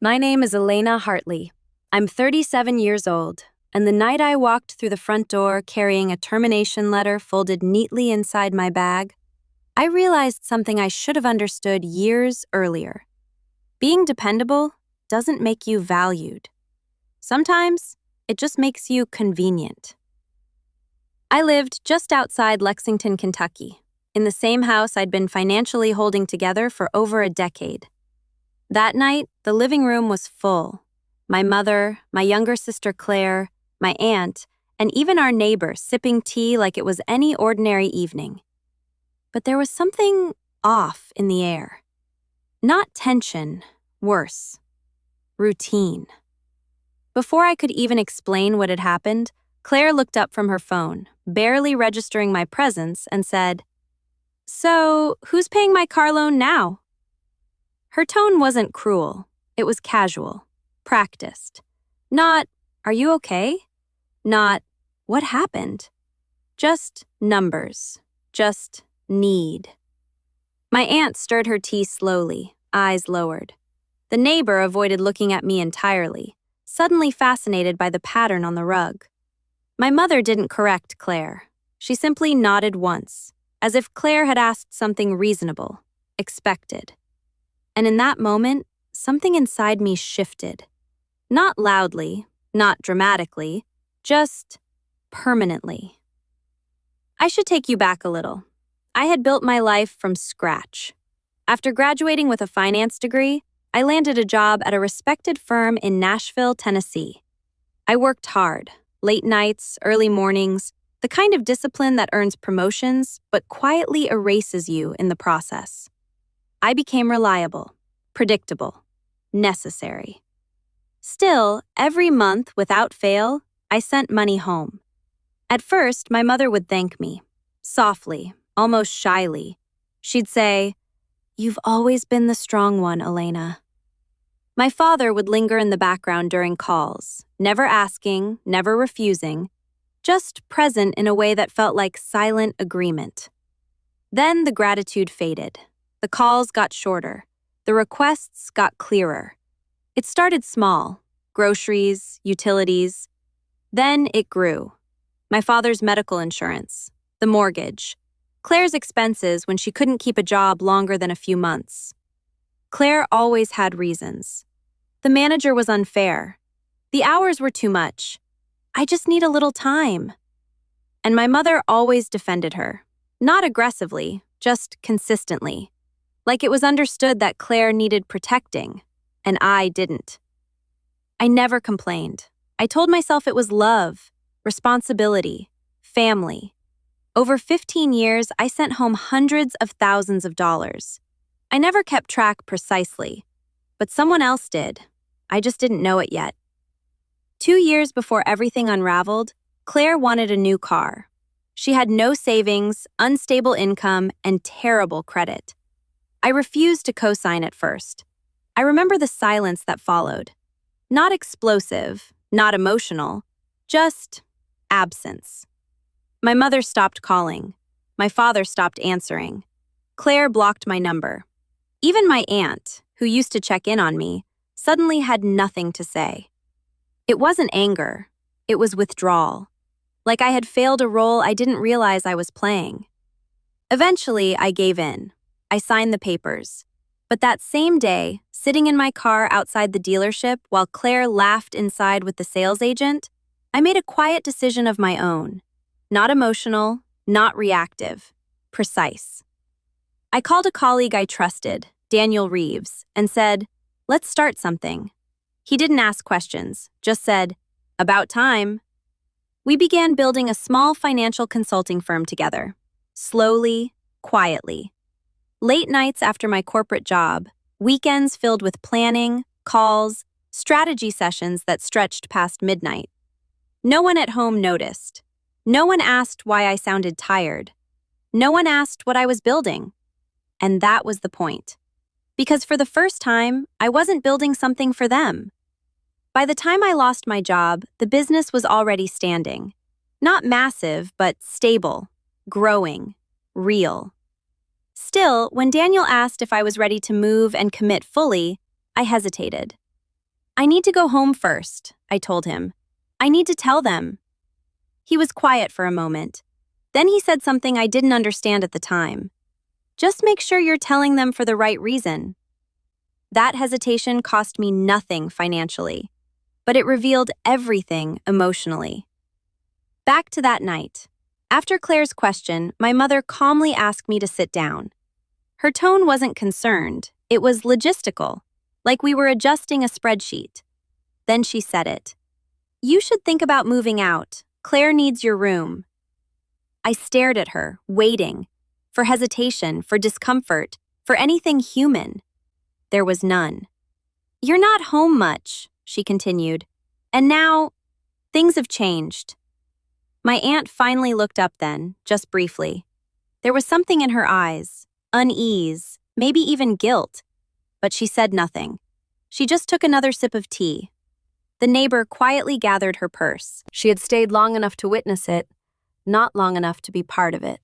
My name is Elena Hartley. I'm 37 years old, and the night I walked through the front door carrying a termination letter folded neatly inside my bag, I realized something I should have understood years earlier. Being dependable doesn't make you valued. Sometimes it just makes you convenient. I lived just outside Lexington, Kentucky, in the same house I'd been financially holding together for over a decade. That night, the living room was full. My mother, my younger sister Claire, my aunt, and even our neighbor sipping tea like it was any ordinary evening. But there was something off in the air. Not tension, worse. Routine. Before I could even explain what had happened, Claire looked up from her phone, barely registering my presence, and said, "So, who's paying my car loan now?" Her tone wasn't cruel. It was casual, practiced. Not, "Are you okay?" Not, "What happened?" Just numbers. Just need. My aunt stirred her tea slowly, eyes lowered. The neighbor avoided looking at me entirely, suddenly fascinated by the pattern on the rug. My mother didn't correct Claire. She simply nodded once, as if Claire had asked something reasonable, expected. And in that moment, something inside me shifted. Not loudly, not dramatically, just permanently. I should take you back a little. I had built my life from scratch. After graduating with a finance degree, I landed a job at a respected firm in Nashville, Tennessee. I worked hard, late nights, early mornings, the kind of discipline that earns promotions but quietly erases you in the process. I became reliable, predictable, necessary. Still, every month, without fail, I sent money home. At first, my mother would thank me, softly, almost shyly. She'd say, "You've always been the strong one, Elena." My father would linger in the background during calls, never asking, never refusing, just present in a way that felt like silent agreement. Then the gratitude faded. The calls got shorter. The requests got clearer. It started small, groceries, utilities. Then it grew. My father's medical insurance, the mortgage, Claire's expenses when she couldn't keep a job longer than a few months. Claire always had reasons. The manager was unfair. The hours were too much. "I just need a little time." And my mother always defended her. Not aggressively, just consistently. Like it was understood that Claire needed protecting, and I didn't. I never complained. I told myself it was love, responsibility, family. Over 15 years, I sent home hundreds of thousands of dollars. I never kept track precisely, but someone else did. I just didn't know it yet. 2 years before everything unraveled, Claire wanted a new car. She had no savings, unstable income, and terrible credit. I refused to co-sign at first. I remember the silence that followed. Not explosive, not emotional, just absence. My mother stopped calling. My father stopped answering. Claire blocked my number. Even my aunt, who used to check in on me, suddenly had nothing to say. It wasn't anger. It was withdrawal. Like I had failed a role I didn't realize I was playing. Eventually, I gave in. I signed the papers. But that same day, sitting in my car outside the dealership while Claire laughed inside with the sales agent, I made a quiet decision of my own. Not emotional, not reactive, precise. I called a colleague I trusted, Daniel Reeves, and said, "Let's start something." He didn't ask questions, just said, "About time." We began building a small financial consulting firm together, slowly, quietly. Late nights after my corporate job, weekends filled with planning, calls, strategy sessions that stretched past midnight. No one at home noticed. No one asked why I sounded tired. No one asked what I was building. And that was the point. Because for the first time, I wasn't building something for them. By the time I lost my job, the business was already standing. Not massive, but stable, growing, real. Still, when Daniel asked if I was ready to move and commit fully, I hesitated. I need to go home first, I told him. I need to tell them. He was quiet for a moment. Then he said something I didn't understand at the time. Just make sure you're telling them for the right reason. That hesitation cost me nothing financially, but it revealed everything emotionally. Back to that night. After Claire's question, my mother calmly asked me to sit down. Her tone wasn't concerned, it was logistical, like we were adjusting a spreadsheet. Then she said it. You should think about moving out. Claire needs your room. I stared at her, waiting, for hesitation, for discomfort, for anything human. There was none. You're not home much, she continued. And now, things have changed. My aunt finally looked up then, just briefly. There was something in her eyes, unease, maybe even guilt. But she said nothing. She just took another sip of tea. The neighbor quietly gathered her purse. She had stayed long enough to witness it, not long enough to be part of it.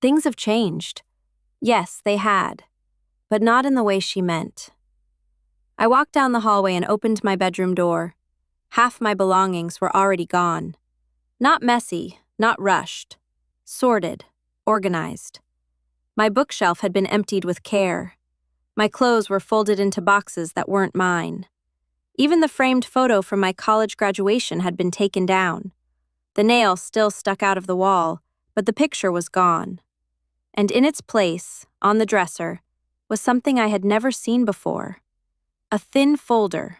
Things have changed. Yes, they had, but not in the way she meant. I walked down the hallway and opened my bedroom door. Half my belongings were already gone. Not messy, not rushed. Sorted, organized. My bookshelf had been emptied with care. My clothes were folded into boxes that weren't mine. Even the framed photo from my college graduation had been taken down. The nail still stuck out of the wall, but the picture was gone. And in its place, on the dresser, was something I had never seen before. A thin folder,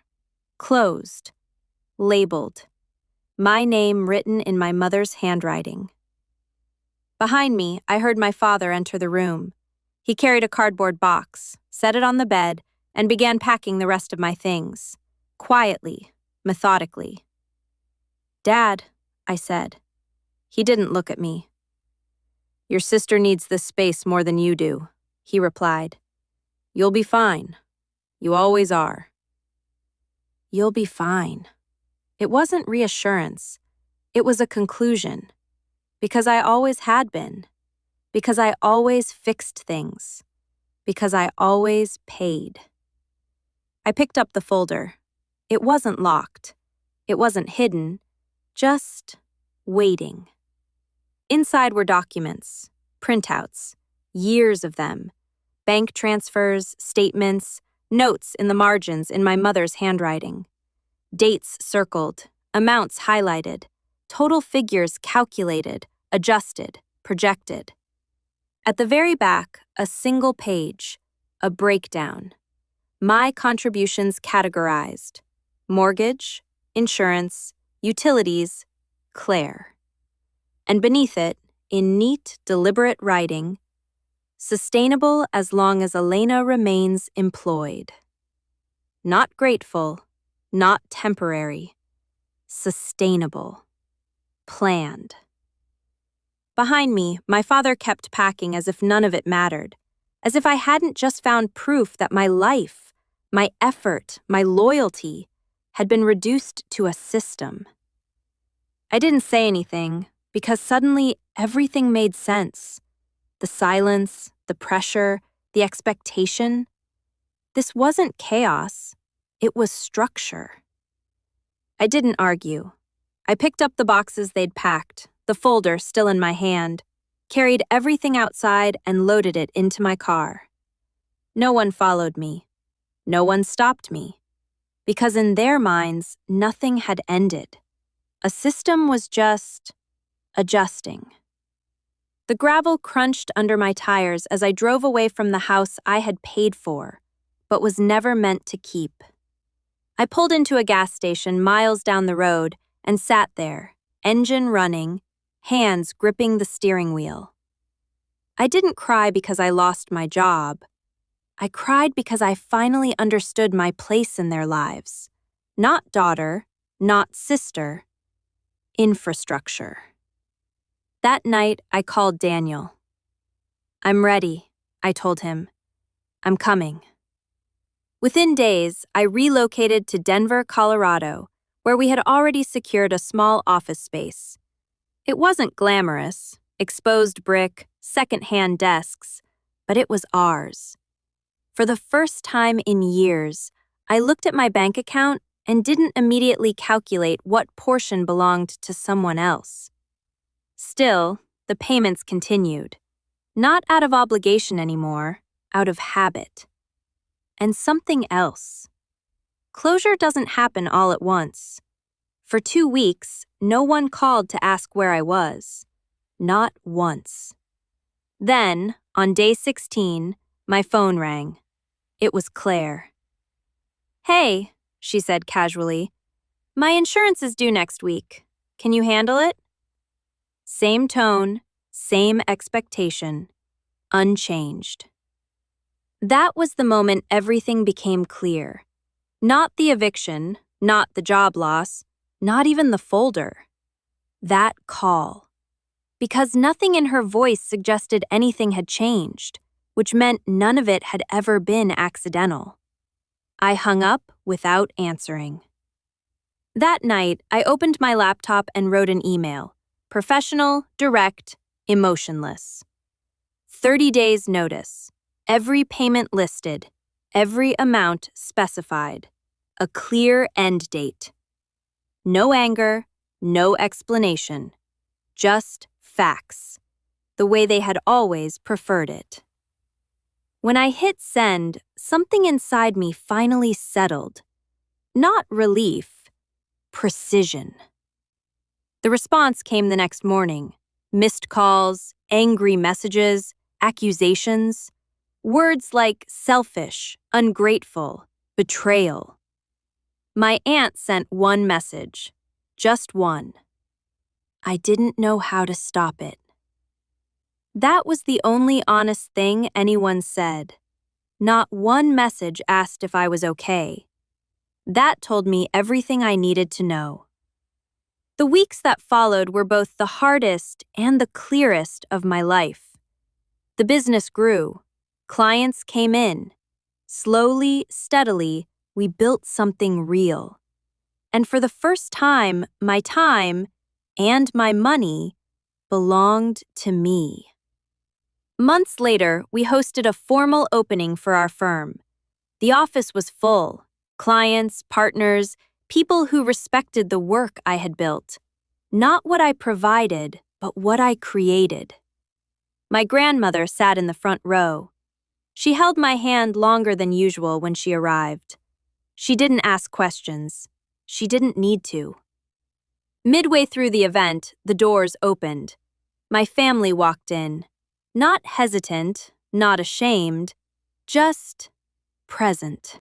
closed, labeled. My name written in my mother's handwriting. Behind me, I heard my father enter the room. He carried a cardboard box, set it on the bed, and began packing the rest of my things. Quietly, methodically. Dad, I said. He didn't look at me. Your sister needs this space more than you do, he replied. You'll be fine. You always are. You'll be fine. It wasn't reassurance. It was a conclusion. Because I always had been. Because I always fixed things. Because I always paid. I picked up the folder. It wasn't locked. It wasn't hidden. Just waiting. Inside were documents, printouts, years of them, bank transfers, statements, notes in the margins in my mother's handwriting. Dates circled, amounts highlighted, total figures calculated, adjusted, projected. At the very back, a single page, a breakdown. My contributions categorized. Mortgage, insurance, utilities, Claire. And beneath it, in neat, deliberate writing, sustainable as long as Elena remains employed. Not grateful, not temporary. Sustainable. Planned. Behind me, my father kept packing as if none of it mattered, as if I hadn't just found proof that my life, my effort, my loyalty had been reduced to a system. I didn't say anything, because suddenly everything made sense. The silence, the pressure, the expectation. This wasn't chaos. It was structure. I didn't argue. I picked up the boxes they'd packed, the folder still in my hand, carried everything outside and loaded it into my car. No one followed me. No one stopped me. Because in their minds, nothing had ended. A system was just adjusting. The gravel crunched under my tires as I drove away from the house I had paid for, but was never meant to keep. I pulled into a gas station miles down the road and sat there, engine running, hands gripping the steering wheel. I didn't cry because I lost my job. I cried because I finally understood my place in their lives. Not daughter, not sister, infrastructure. That night, I called Daniel. I'm ready, I told him. I'm coming. Within days, I relocated to Denver, Colorado, where we had already secured a small office space. It wasn't glamorous, exposed brick, second-hand desks, but it was ours. For the first time in years, I looked at my bank account and didn't immediately calculate what portion belonged to someone else. Still, the payments continued. Not out of obligation anymore, out of habit. And something else. Closure doesn't happen all at once. For 2 weeks, no one called to ask where I was. Not once. Then, on day 16, my phone rang. It was Claire. "Hey," she said casually. "My insurance is due next week. Can you handle it?" Same tone, same expectation, unchanged. That was the moment everything became clear. Not the eviction, not the job loss, not even the folder. That call. Because nothing in her voice suggested anything had changed, which meant none of it had ever been accidental. I hung up without answering. That night, I opened my laptop and wrote an email. Professional, direct, emotionless. 30 days notice. Every payment listed. Every amount specified. A clear end date. No anger, no explanation. Just facts. The way they had always preferred it. When I hit send, something inside me finally settled. Not relief, precision. The response came the next morning. Missed calls, angry messages, accusations. Words like selfish, ungrateful, betrayal. My aunt sent one message. Just one. I didn't know how to stop it. That was the only honest thing anyone said. Not one message asked if I was okay. That told me everything I needed to know. The weeks that followed were both the hardest and the clearest of my life. The business grew. Clients came in. Slowly, steadily, we built something real. And for the first time, my time and my money belonged to me. Months later, we hosted a formal opening for our firm. The office was full. Clients, partners, people who respected the work I had built. Not what I provided, but what I created. My grandmother sat in the front row. She held my hand longer than usual when she arrived. She didn't ask questions. She didn't need to. Midway through the event, the doors opened. My family walked in. Not hesitant, not ashamed, just present.